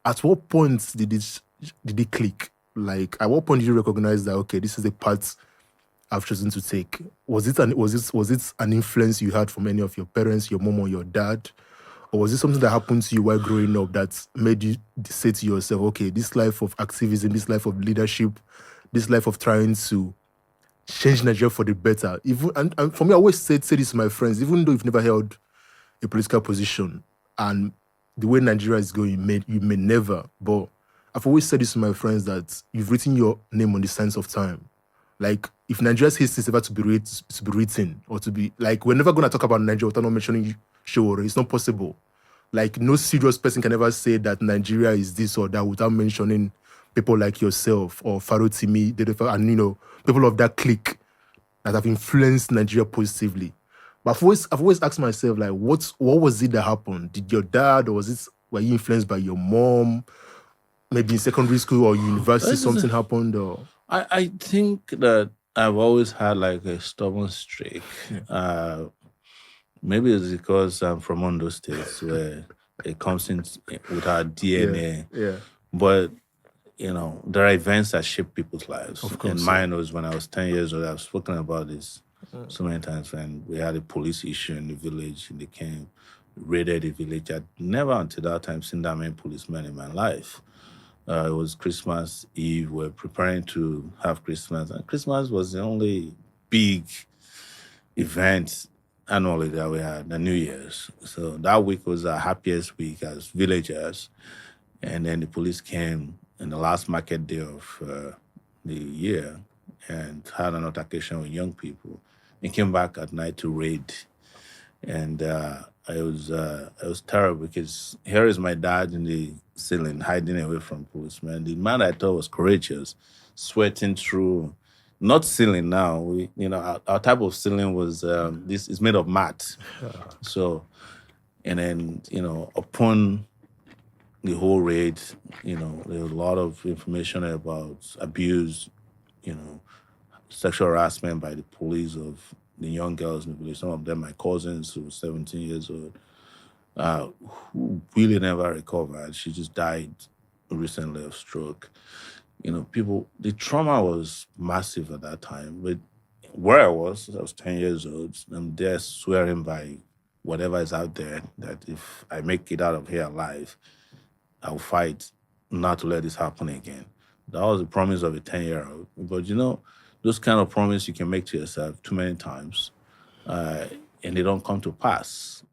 at what point did it click? Like, at what point did you recognize that, okay, this is the path I've chosen to take? Was it an influence you had from any of your parents, your mom or your dad? Or was it something that happened to you while growing up that made you say to yourself, okay, this life of activism, this life of leadership, this life of trying to change Nigeria for the better? Even and for me, I always say this to my friends, even though you've never held a political position and the way Nigeria is going, you may never. But I've always said this to my friends that you've written your name on the sands of time. Like, if Nigeria's history is ever to be written, or to be, like, we're never going to talk about Nigeria without not mentioning Sowore. It's not possible. Like, no serious person can ever say that Nigeria is this or that without mentioning people like yourself or Farotimi, and, people of that clique that have influenced Nigeria positively. But I've always asked myself, like, what was it that happened? Did your dad, or were you influenced by your mom? Maybe in secondary school or university, something happened, or... I think that I've always had like a stubborn streak. Maybe it's because I'm from one of those states where it comes in with our DNA. Yeah. But, there are events that shape people's lives. Of course, and mine was when I was 10 years old. I've spoken about this so many times when we had a police issue in the village and they came, raided the village. I'd never until that time seen that many policemen in my life. It was Christmas Eve. We're preparing to have Christmas. And Christmas was the only big event annually that we had, the New Year's. So that week was our happiest week as villagers. And then the police came in the last market day of the year and had an altercation with young people and came back at night to raid. And it was terrible because here is my dad in the ceiling hiding away from policemen. The man I thought was courageous, sweating through, not ceiling now. Our type of ceiling was this is made of mat. So, and then upon the whole raid, there was a lot of information about abuse, sexual harassment by the police of the young girls in the village. Some of them my cousins who were 17 years old, who really never recovered. She just died recently of stroke. The trauma was massive at that time. But where I was 10 years old, I'm there swearing by whatever is out there that if I make it out of here alive, I'll fight not to let this happen again. That was the promise of a 10-year-old. But those kind of promises you can make to yourself too many times, and they don't come to pass.